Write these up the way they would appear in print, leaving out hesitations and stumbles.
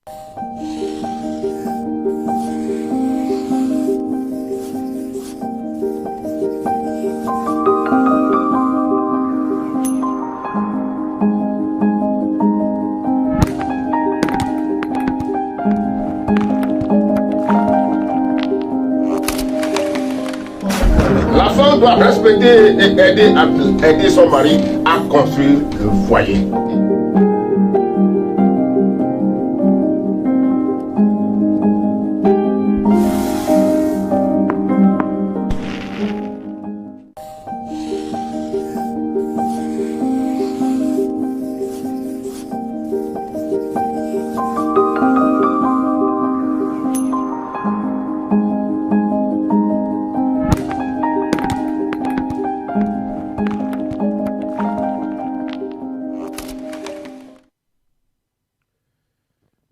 La femme doit respecter et aider son mari à construire le foyer.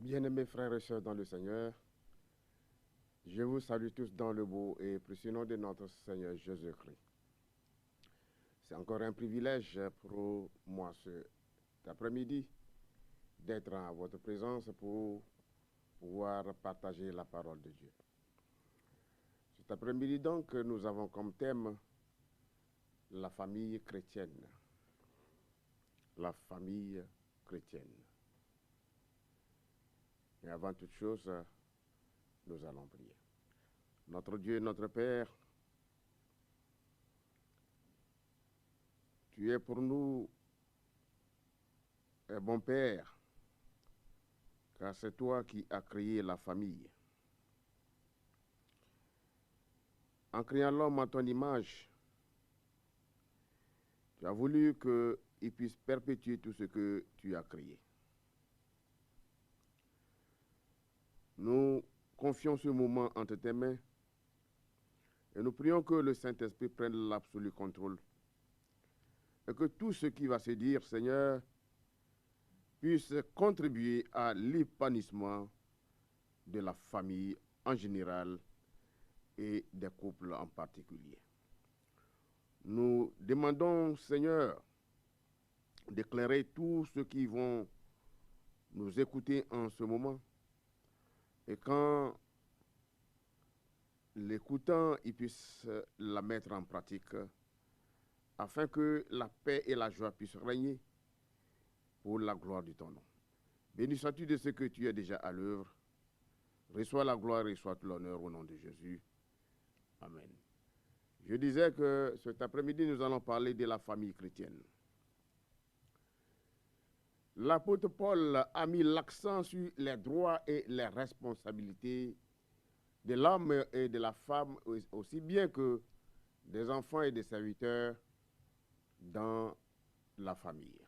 Bien-aimés frères et sœurs dans le Seigneur, je vous salue tous dans le beau et précieux nom de notre Seigneur Jésus-Christ. C'est encore un privilège pour moi cet après-midi d'être en votre présence pour pouvoir partager la parole de Dieu. Cet après-midi donc, nous avons comme thème la famille chrétienne. La famille chrétienne. Et avant toute chose, nous allons prier. Notre Dieu, notre Père, tu es pour nous un bon Père, car c'est toi qui as créé la famille. En créant l'homme à ton image, tu as voulu qu'il puisse perpétuer tout ce que tu as créé. Nous confions ce moment entre tes mains et nous prions que le Saint-Esprit prenne l'absolu contrôle et que tout ce qui va se dire, Seigneur, puisse contribuer à l'épanouissement de la famille en général et des couples en particulier. Nous demandons, Seigneur, d'éclairer tous ceux qui vont nous écouter en ce moment. Et quand l'écoutant, il puisse la mettre en pratique, afin que la paix et la joie puissent régner pour la gloire de ton nom. Béni sois-tu de ce que tu es déjà à l'œuvre. Reçois la gloire et reçois tout l'honneur au nom de Jésus. Amen. Je disais que cet après-midi, nous allons parler de la famille chrétienne. L'apôtre Paul a mis l'accent sur les droits et les responsabilités de l'homme et de la femme, aussi bien que des enfants et des serviteurs dans la famille.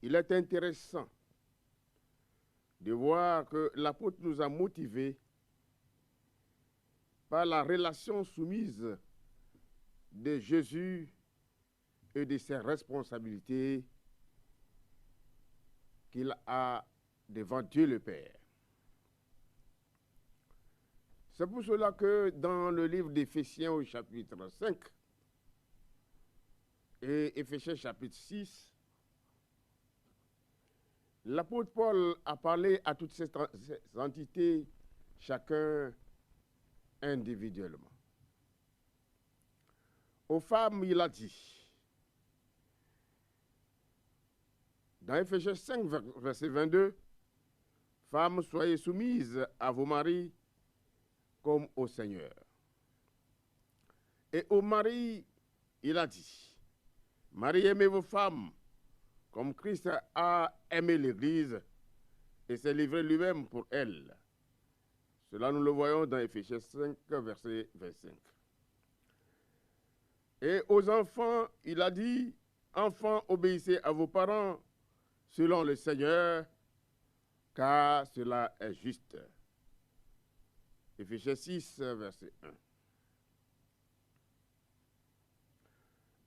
Il est intéressant de voir que l'apôtre nous a motivés par la relation soumise de Jésus et de ses responsabilités qu'il a devant Dieu le Père. C'est pour cela que dans le livre d'Éphésiens au chapitre 5 et Éphésiens chapitre 6, l'apôtre Paul a parlé à toutes ces entités, chacun individuellement. Aux femmes, il a dit, dans Éphésiens 5, verset 22, « Femmes, soyez soumises à vos maris comme au Seigneur. » Et aux maris, il a dit, « Marie, aimez vos femmes, comme Christ a aimé l'Église et s'est livré lui-même pour elle. » Cela, nous le voyons dans Éphésiens 5, verset 25. Et aux enfants, il a dit, « Enfants, obéissez à vos parents selon le Seigneur, car cela est juste. » Éphésiens 6, verset 1.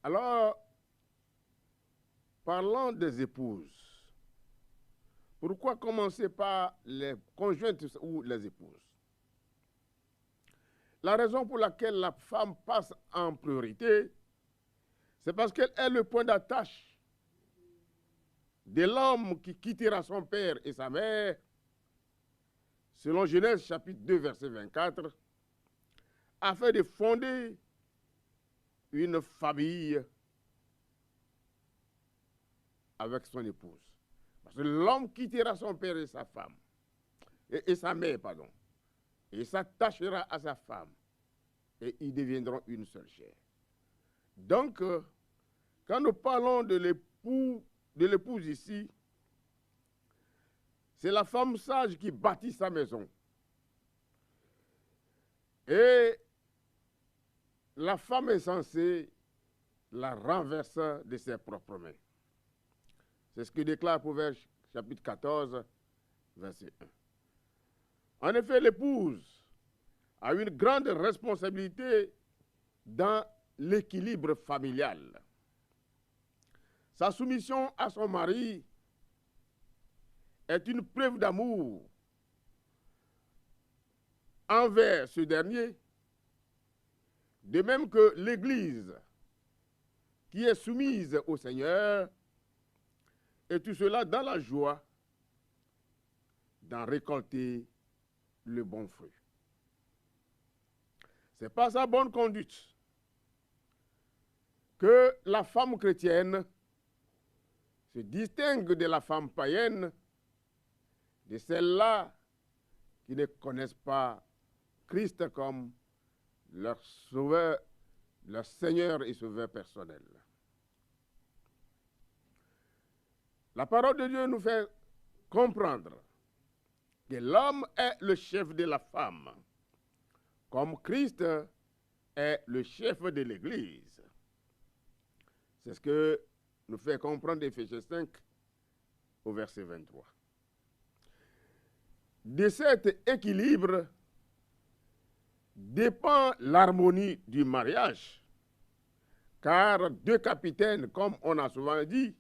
Alors, parlant des épouses, pourquoi commencer par les conjointes ou les épouses? La raison pour laquelle la femme passe en priorité, c'est parce qu'elle est le point d'attache de l'homme qui quittera son père et sa mère, selon Genèse chapitre 2, verset 24, afin de fonder une famille avec son épouse. Parce que l'homme quittera son père et sa femme, et sa mère, pardon, et s'attachera à sa femme, et ils deviendront une seule chair. Donc, quand nous parlons de l'épouse ici, c'est la femme sage qui bâtit sa maison. Et la femme insensée la renverse de ses propres mains. C'est ce que déclare Proverbe chapitre 14, verset 1. En effet, l'épouse a une grande responsabilité dans l'équilibre familial. Sa soumission à son mari est une preuve d'amour envers ce dernier, de même que l'Église qui est soumise au Seigneur, et tout cela dans la joie d'en récolter le bon fruit. C'est par sa bonne conduite que la femme chrétienne se distingue de la femme païenne, de celles-là qui ne connaissent pas Christ comme leur sauveur, leur Seigneur et sauveur personnel. La parole de Dieu nous fait comprendre que l'homme est le chef de la femme, comme Christ est le chef de l'Église. C'est ce que nous fait comprendre Éphésiens 5 au verset 23. De cet équilibre dépend l'harmonie du mariage, car deux capitaines, comme on a souvent dit,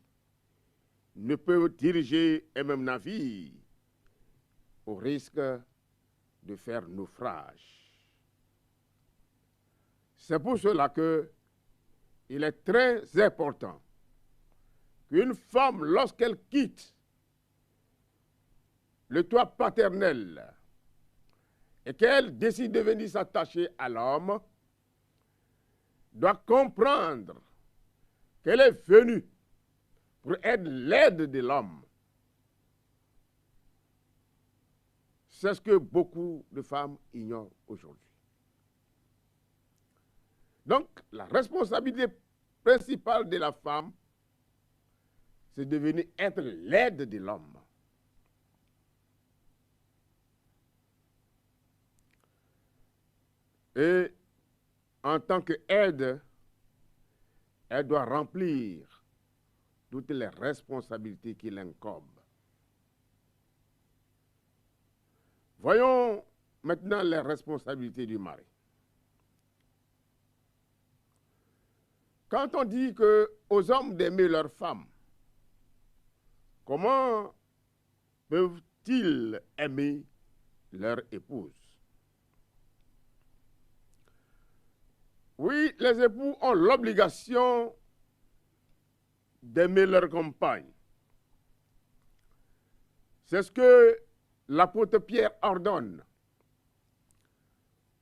ne peuvent diriger un même navire au risque de faire naufrage. C'est pour cela qu'il est très important qu'une femme, lorsqu'elle quitte le toit paternel et qu'elle décide de venir s'attacher à l'homme, doit comprendre qu'elle est venue pour être l'aide de l'homme. C'est ce que beaucoup de femmes ignorent aujourd'hui. Donc, la responsabilité principale de la femme, c'est de venir être l'aide de l'homme. Et en tant qu'aide, elle doit remplir toutes les responsabilités qui l'incombent. Voyons maintenant les responsabilités du mari. Quand on dit aux hommes d'aimer leur femme, comment peuvent-ils aimer leur épouse? Oui, les époux ont l'obligation d'aimer leur compagne. C'est ce que l'apôtre Pierre ordonne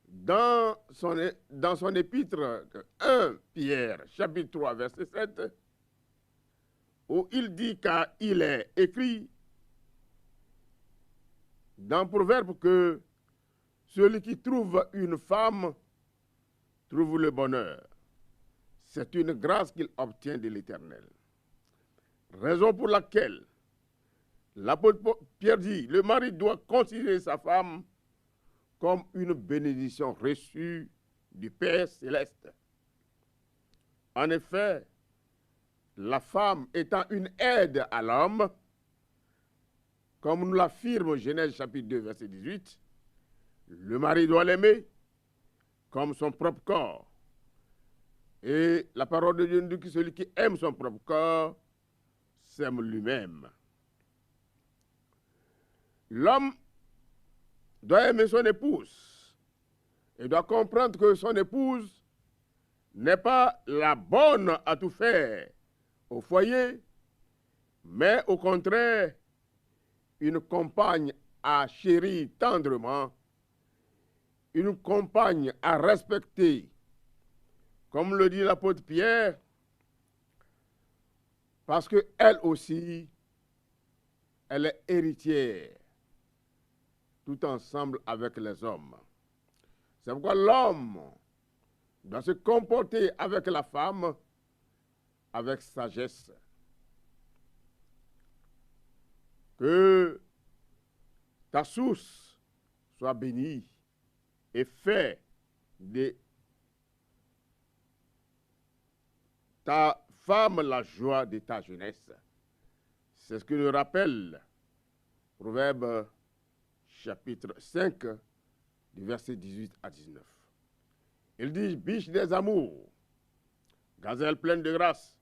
dans son épître 1 Pierre, chapitre 3, verset 7, où il dit, car il est écrit dans Proverbe que celui qui trouve une femme trouve le bonheur. C'est une grâce qu'il obtient de l'Éternel. Raison pour laquelle l'apôtre Pierre dit, le mari doit considérer sa femme comme une bénédiction reçue du Père céleste. En effet, la femme étant une aide à l'homme, comme nous l'affirme Genèse chapitre 2, verset 18, le mari doit l'aimer comme son propre corps. Et la parole de Dieu nous dit que celui qui aime son propre corps s'aime lui-même. L'homme doit aimer son épouse et doit comprendre que son épouse n'est pas la bonne à tout faire au foyer, mais au contraire, une compagne à chérir tendrement, une compagne à respecter, comme le dit l'apôtre Pierre, parce qu'elle aussi, elle est héritière, tout ensemble avec les hommes. C'est pourquoi l'homme doit se comporter avec la femme avec sagesse. Que ta source soit bénie et fais de ta femme la joie de ta jeunesse. C'est ce que nous rappelle Proverbe chapitre 5, du verset 18 à 19. Il dit, biche des amours, gazelle pleine de grâce,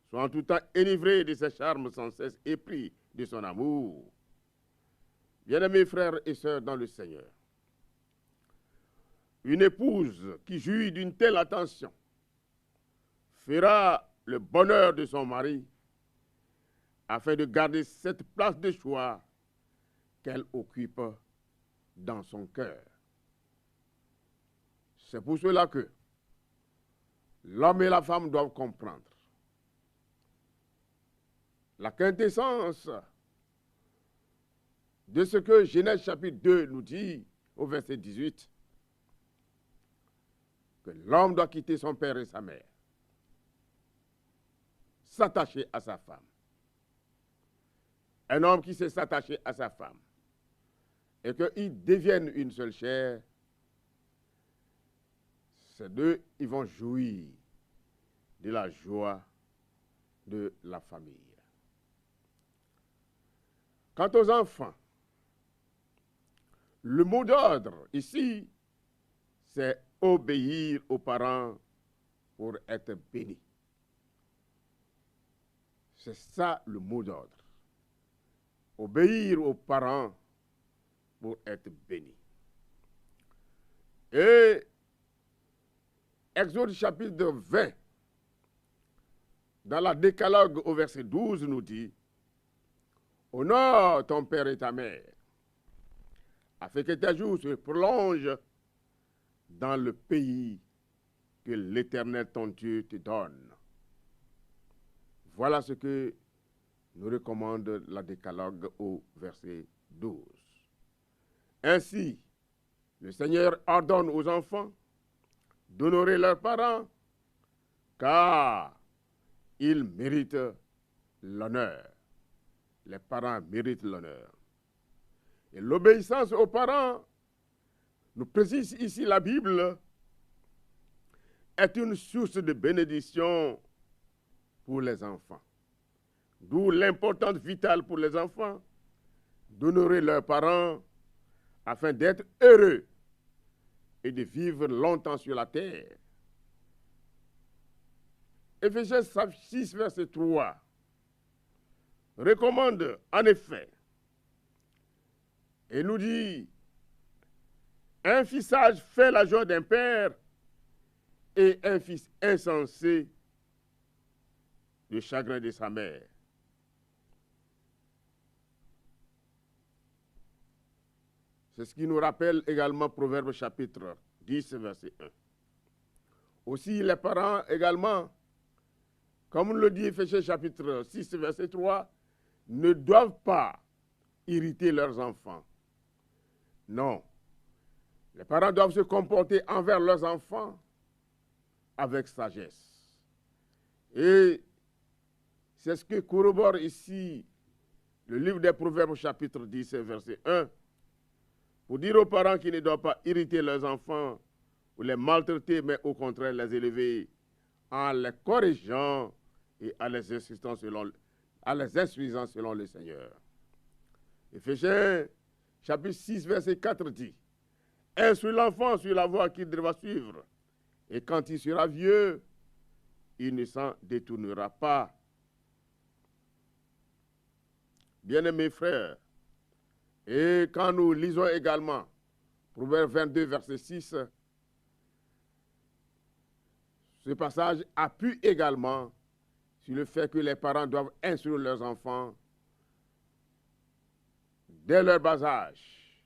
sois en tout temps enivrée de ses charmes sans cesse épris de son amour. Bien-aimés frères et sœurs dans le Seigneur, une épouse qui jouit d'une telle attention fera le bonheur de son mari afin de garder cette place de choix qu'elle occupe dans son cœur. C'est pour cela que l'homme et la femme doivent comprendre la quintessence de ce que Genèse chapitre 2 nous dit au verset 18, que l'homme doit quitter son père et sa mère, s'attacher à sa femme. Un homme qui sait s'attacher à sa femme et qu'ils deviennent une seule chair, ces deux, ils vont jouir de la joie de la famille. Quant aux enfants, le mot d'ordre ici, c'est obéir aux parents pour être béni. C'est ça le mot d'ordre. Obéir aux parents pour être béni. Et Exode chapitre 20, dans la Décalogue au verset 12, nous dit, honore ton père et ta mère, afin que tes jours se prolongent dans le pays que l'Éternel ton Dieu te donne. Voilà ce que nous recommande la Décalogue au verset 12. Ainsi, le Seigneur ordonne aux enfants d'honorer leurs parents, car ils méritent l'honneur. Les parents méritent l'honneur. Et l'obéissance aux parents, nous précise ici la Bible, est une source de bénédiction pour les enfants. D'où l'importance vitale pour les enfants d'honorer leurs parents afin d'être heureux et de vivre longtemps sur la terre. Éphésiens 6, verset 3 recommande en effet et nous dit, un fils sage fait la joie d'un père et un fils insensé le chagrin de sa mère. C'est ce qui nous rappelle également Proverbe chapitre 10, verset 1. Aussi les parents également, comme le dit Éphésiens chapitre 6, verset 3, ne doivent pas irriter leurs enfants. Non. Les parents doivent se comporter envers leurs enfants avec sagesse. Et c'est ce que corrobore ici le livre des Proverbes chapitre 10, verset 1, pour dire aux parents qui ne doivent pas irriter leurs enfants ou les maltraiter, mais au contraire les élever en les corrigeant et en les instruisant selon le Seigneur. Éphésiens chapitre 6, verset 4 dit, instruis l'enfant sur la voie qu'il devra suivre, et quand il sera vieux, il ne s'en détournera pas. Bien-aimés frères, et quand nous lisons également Proverbe 22, verset 6, ce passage appuie également sur le fait que les parents doivent instruire leurs enfants dès leur bas âge,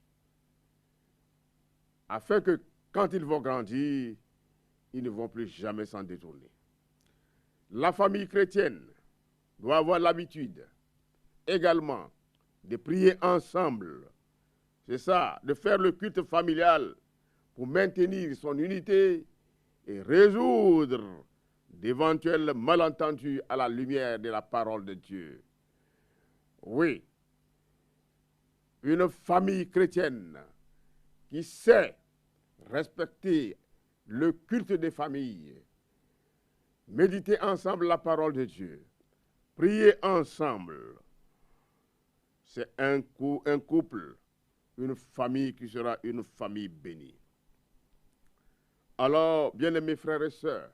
afin que quand ils vont grandir, ils ne vont plus jamais s'en détourner. La famille chrétienne doit avoir l'habitude également de prier ensemble. C'est ça, de faire le culte familial pour maintenir son unité et résoudre d'éventuels malentendus à la lumière de la parole de Dieu. Oui, une famille chrétienne qui sait respecter le culte des familles, méditer ensemble la parole de Dieu, prier ensemble, c'est un couple, une famille qui sera une famille bénie. Alors, bien-aimés frères et sœurs,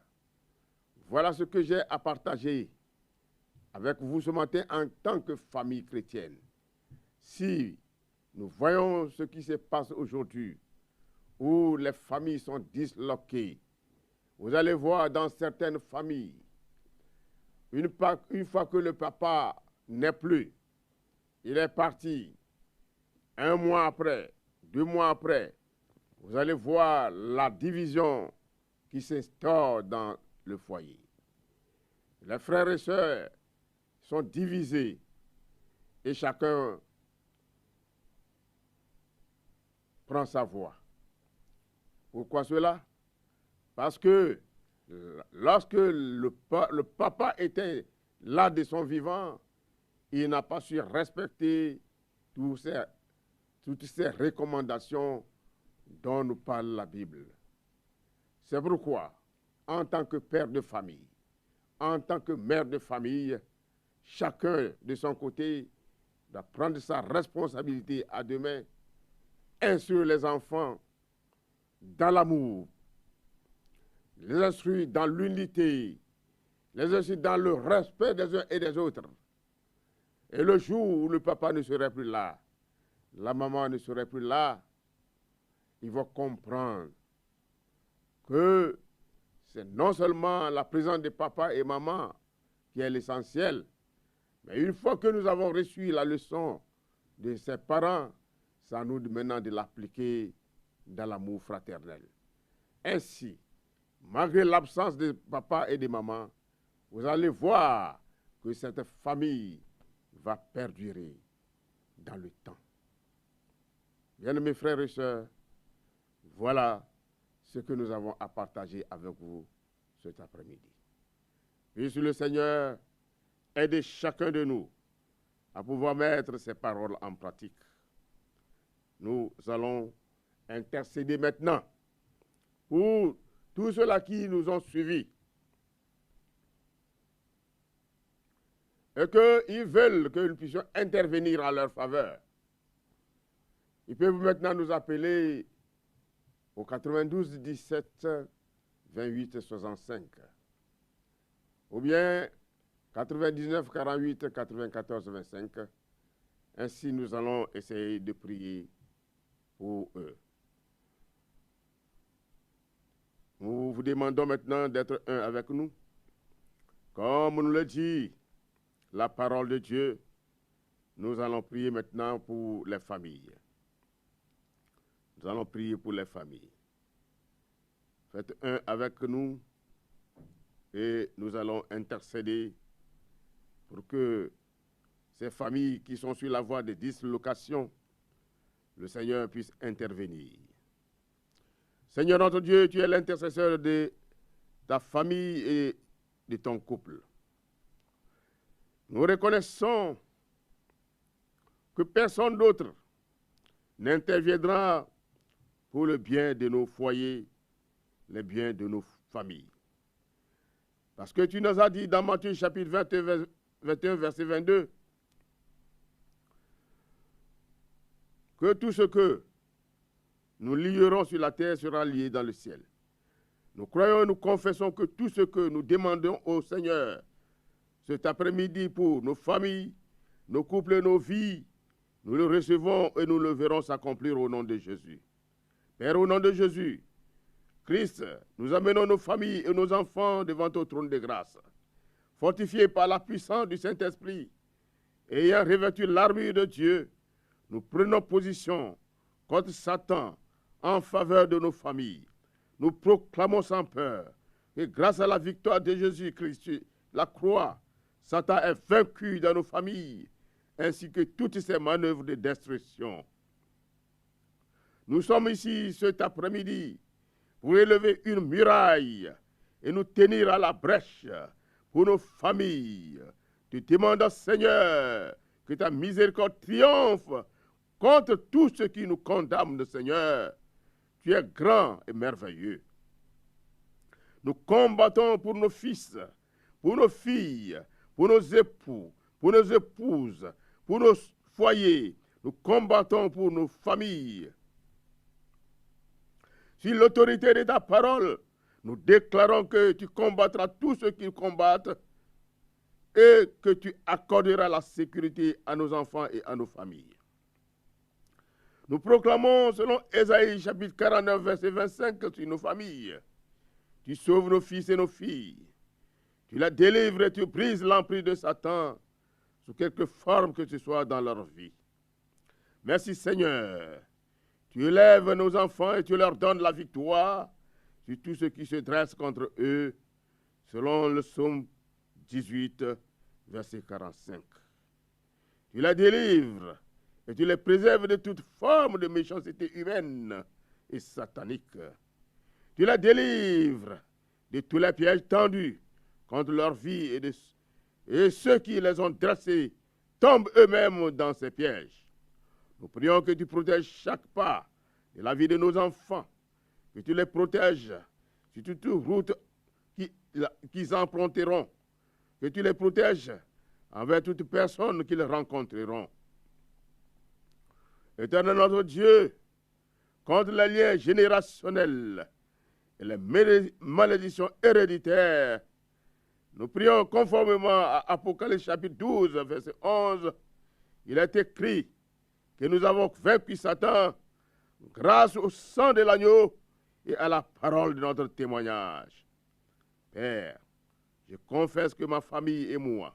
voilà ce que j'ai à partager avec vous ce matin en tant que famille chrétienne. Si nous voyons ce qui se passe aujourd'hui, où les familles sont disloquées, vous allez voir dans certaines familles, une fois que le papa n'est plus, il est parti, 1 mois après, 2 mois après, vous allez voir la division qui s'instaure dans le foyer. Les frères et sœurs sont divisés et chacun prend sa voie. Pourquoi cela? Parce que lorsque le papa était là de son vivant, il n'a pas su respecter toutes ces recommandations dont nous parle la Bible. C'est pourquoi, en tant que père de famille, en tant que mère de famille, chacun de son côté doit prendre sa responsabilité à deux mains, instruire les enfants dans l'amour, les instruire dans l'unité, les instruire dans le respect des uns et des autres. Et le jour où le papa ne serait plus là, la maman ne serait plus là, il va comprendre que c'est non seulement la présence de papa et maman qui est l'essentiel, mais une fois que nous avons reçu la leçon de ses parents, c'est à nous maintenant de l'appliquer dans l'amour fraternel. Ainsi, malgré l'absence de papa et de maman, vous allez voir que cette famille va perdurer dans le temps. Bien-aimés frères et sœurs, voilà ce que nous avons à partager avec vous cet après-midi. Puisse le Seigneur aider chacun de nous à pouvoir mettre ces paroles en pratique. Nous allons intercéder maintenant pour tous ceux-là qui nous ont suivis et qu'ils veulent que nous puissions intervenir en leur faveur. Ils peuvent maintenant nous appeler au 92 17 28 65 ou bien 99 48 94 25. Ainsi, nous allons essayer de prier pour eux. Nous vous demandons maintenant d'être un avec nous. Comme nous le dit la parole de Dieu, nous allons prier maintenant pour les familles. Nous allons prier pour les familles. Faites un avec nous et nous allons intercéder pour que ces familles qui sont sur la voie de dislocation, le Seigneur puisse intervenir. Seigneur notre Dieu, tu es l'intercesseur de ta famille et de ton couple. Nous reconnaissons que personne d'autre n'interviendra pour le bien de nos foyers, le bien de nos familles. Parce que tu nous as dit dans Matthieu chapitre 21, verset 22, que tout ce que nous lierons sur la terre sera lié dans le ciel. Nous croyons et nous confessons que tout ce que nous demandons au Seigneur cet après-midi pour nos familles, nos couples et nos vies, nous le recevons et nous le verrons s'accomplir au nom de Jésus. Père, au nom de Jésus, Christ, nous amenons nos familles et nos enfants devant ton trône de grâce. fortifiés par la puissance du Saint-Esprit, ayant revêtu l'armure de Dieu, nous prenons position contre Satan en faveur de nos familles. Nous proclamons sans peur que grâce à la victoire de Jésus-Christ, la croix, Satan est vaincu dans nos familles, ainsi que toutes ses manœuvres de destruction. Nous sommes ici cet après-midi pour élever une muraille et nous tenir à la brèche pour nos familles. Te demandons, Seigneur, que ta miséricorde triomphe contre tout ce qui nous condamne, Seigneur. Tu es grand et merveilleux. Nous combattons pour nos fils, pour nos filles, pour nos époux, pour nos épouses, pour nos foyers. Nous combattons pour nos familles. Sur l'autorité de ta parole, nous déclarons que tu combattras tous ceux qui combattent et que tu accorderas la sécurité à nos enfants et à nos familles. Nous proclamons, selon Ésaïe chapitre 49, verset 25, sur nos familles. Tu sauves nos fils et nos filles. Tu la délivres et tu brises l'emprise de Satan sous quelque forme que ce soit dans leur vie. Merci Seigneur. Tu élèves nos enfants et tu leur donnes la victoire sur tout ce qui se dresse contre eux, selon le psaume 18, verset 45. Tu la délivres et tu les préserves de toute forme de méchanceté humaine et satanique. Tu la délivres de tous les pièges tendus contre leur vie et ceux qui les ont dressés tombent eux-mêmes dans ces pièges. Nous prions que tu protèges chaque pas de la vie de nos enfants, que tu les protèges sur toute route qu'ils emprunteront, que tu les protèges envers toute personne qu'ils rencontreront. Éternel notre Dieu, contre les liens générationnels et les malédictions héréditaires, nous prions conformément à Apocalypse chapitre 12, verset 11, il est écrit que nous avons vaincu Satan grâce au sang de l'agneau et à la parole de notre témoignage. Père, je confesse que ma famille et moi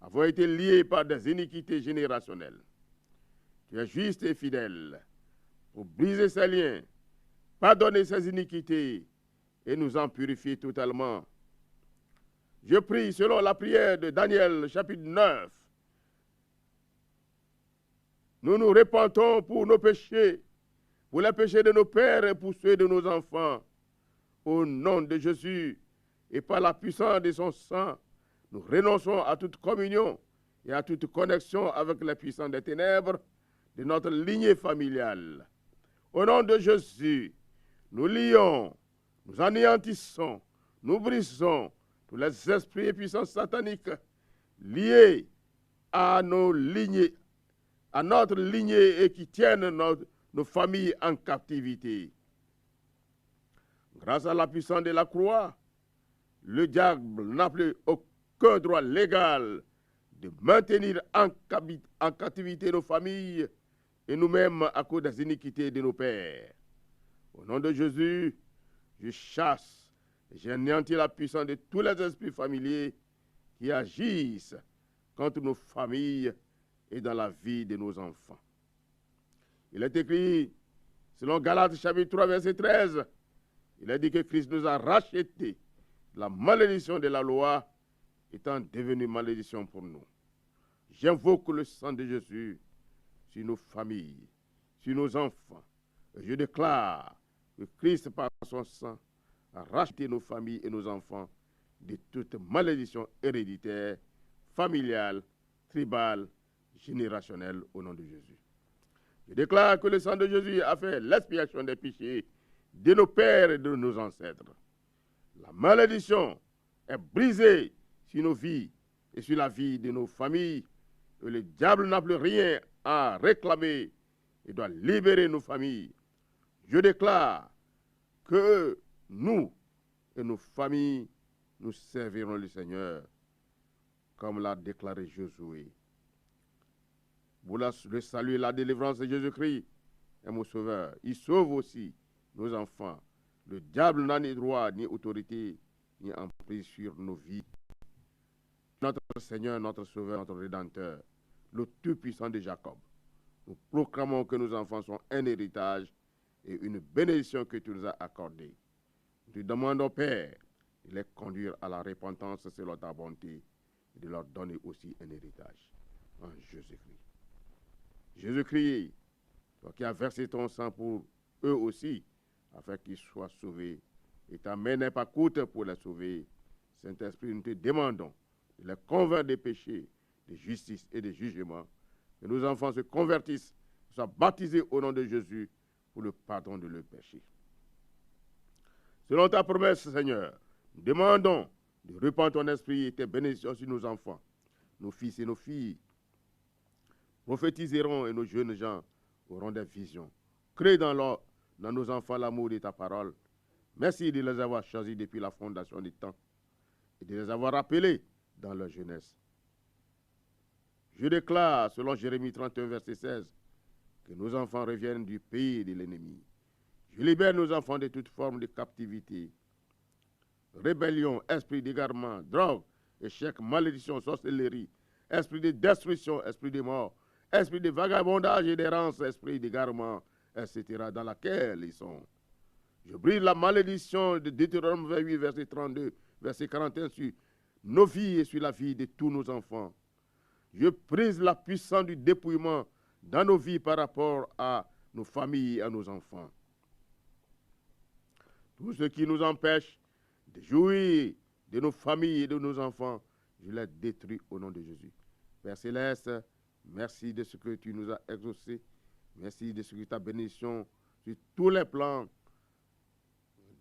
avons été liés par des iniquités générationnelles. Tu es juste et fidèle pour briser ces liens, pardonner ces iniquités et nous en purifier totalement. Je prie selon la prière de Daniel, chapitre 9. Nous nous repentons pour nos péchés, pour les péchés de nos pères et pour ceux de nos enfants. Au nom de Jésus et par la puissance de son sang, nous renonçons à toute communion et à toute connexion avec les puissants des ténèbres de notre lignée familiale. Au nom de Jésus, nous lions, nous anéantissons, nous brisons tous les esprits et puissances sataniques liés à nos lignées, à notre lignée et qui tiennent nos familles en captivité. Grâce à la puissance de la croix, le diable n'a plus aucun droit légal de maintenir en captivité nos familles et nous-mêmes à cause des iniquités de nos pères. Au nom de Jésus, je chasse et j'anéantis la puissance de tous les esprits familiers qui agissent contre nos familles et dans la vie de nos enfants. Il est écrit, selon Galates chapitre 3, verset 13, il est dit que Christ nous a rachetés, la malédiction de la loi étant devenue malédiction pour nous. J'invoque le sang de Jésus sur nos familles, sur nos enfants. Et je déclare que Christ, par son sang, a racheté nos familles et nos enfants de toute malédiction héréditaire, familiale, tribale, générationnelle, au nom de Jésus. Je déclare que le sang de Jésus a fait l'expiation des péchés de nos pères et de nos ancêtres. La malédiction est brisée sur nos vies et sur la vie de nos familles. Et le diable n'a plus rien à réclamer et doit libérer nos familles. Je déclare que nous et nos familles, nous servirons le Seigneur, comme l'a déclaré Josué. Pour le salut et la délivrance de Jésus-Christ est mon sauveur. Il sauve aussi nos enfants. Le diable n'a ni droit, ni autorité, ni emprise sur nos vies. notre Seigneur, notre Sauveur, notre Rédempteur, le Tout-Puissant de Jacob. Nous proclamons que nos enfants sont un héritage et une bénédiction que tu nous as accordée. Nous te demandons, Père, de les conduire à la repentance selon ta bonté et de leur donner aussi un héritage en Jésus-Christ. Jésus-Christ, toi qui as versé ton sang pour eux aussi, afin qu'ils soient sauvés, et ta main n'est pas courte pour les sauver. Saint-Esprit, nous te demandons de les convaincre des péchés, de justice et de jugement, que nos enfants se convertissent, soient baptisés au nom de Jésus pour le pardon de leurs péchés. Selon ta promesse, Seigneur, nous demandons de répandre ton esprit et tes bénédictions sur nos enfants, nos fils et nos filles. Prophétiseront et nos jeunes gens auront des visions. Crée dans nos enfants l'amour de ta parole. Merci de les avoir choisis depuis la fondation des temps et de les avoir appelés dans leur jeunesse. Je déclare, selon Jérémie 31, verset 16, que nos enfants reviennent du pays de l'ennemi. Je libère nos enfants de toute forme de captivité, rébellion, esprit d'égarement, drogue, échec, malédiction, sorcellerie, esprit de destruction, esprit de mort, esprit de vagabondage et d'errance, esprit d'égarement, etc., dans laquelle ils sont. Je brise la malédiction de Deutéronome 28, verset 32, verset 41 sur nos vies et sur la vie de tous nos enfants. Je brise la puissance du dépouillement dans nos vies par rapport à nos familles et à nos enfants. Tout ce qui nous empêche de jouir de nos familles et de nos enfants, je les détruis au nom de Jésus. Père Céleste, merci de ce que tu nous as exaucé. Merci de ce que ta bénédiction sur tous les plans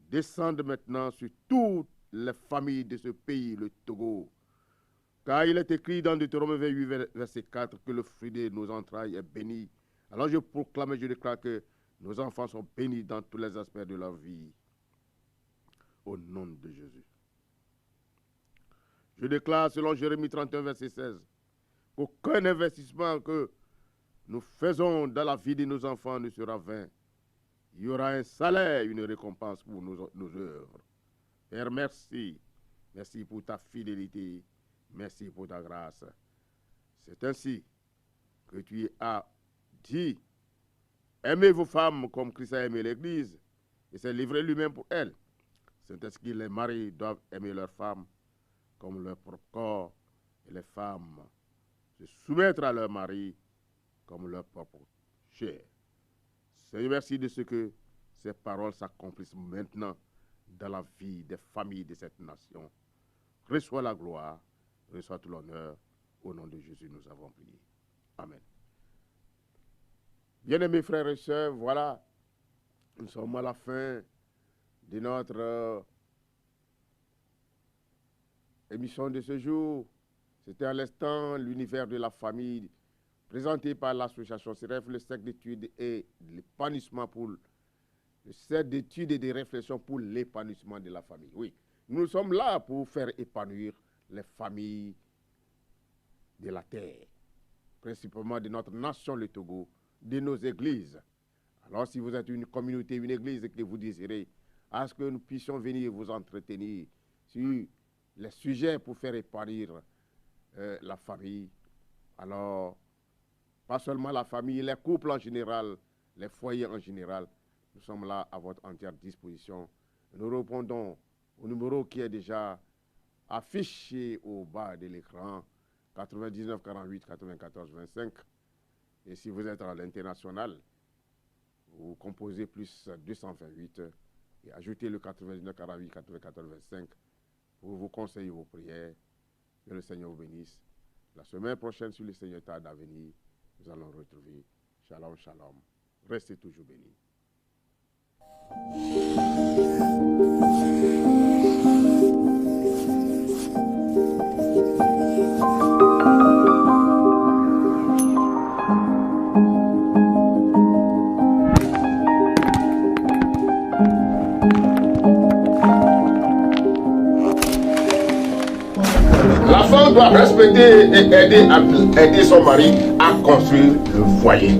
descende maintenant sur toutes les familles de ce pays, le Togo. Car il est écrit dans Deutéronome 28, verset 4, que le fruit de nos entrailles est béni. Alors je proclame et je déclare que nos enfants sont bénis dans tous les aspects de leur vie. Au nom de Jésus. Je déclare selon Jérémie 31, verset 16, qu'aucun investissement que nous faisons dans la vie de nos enfants ne sera vain. Il y aura un salaire, une récompense pour nos œuvres. Père, merci. Merci pour ta fidélité. Merci pour ta grâce. C'est ainsi que tu as dit, aimez vos femmes comme Christ a aimé l'Église et s'est livré lui-même pour elle. C'est ainsi que les maris doivent aimer leurs femmes comme leur propre corps et les femmes se soumettre à leur mari comme leur propre chair. Seigneur, merci de ce que ces paroles s'accomplissent maintenant dans la vie des familles de cette nation. Reçois la gloire, reçois tout l'honneur. Au nom de Jésus, nous avons prié. Amen. Bien-aimés frères et sœurs, voilà, nous sommes à la fin de notre émission de ce jour. C'était à l'instant l'univers de la famille présenté par l'association CREF, le cercle d'études et l'épanouissement pour le cercle d'études et de réflexion pour l'épanouissement de la famille. Oui, nous sommes là pour faire épanouir les familles de la terre, principalement de notre nation, le Togo, de nos églises. Alors, si vous êtes une communauté, une église et que vous désirez à ce que nous puissions venir vous entretenir sur les sujets pour faire épanouir la famille, alors, pas seulement la famille, les couples en général, les foyers en général, nous sommes là à votre entière disposition. Nous répondons au numéro qui est déjà affiché au bas de l'écran, 99 48 94 25. Et si vous êtes à l'international, vous composez plus 228 et ajoutez le 99 48 94 25 pour vous conseiller vos prières. Que le Seigneur vous bénisse. La semaine prochaine, sur le Seigneur tarde à venir, nous allons retrouver. Shalom, shalom. Restez toujours bénis. La femme doit respecter et aider son mari à construire le foyer.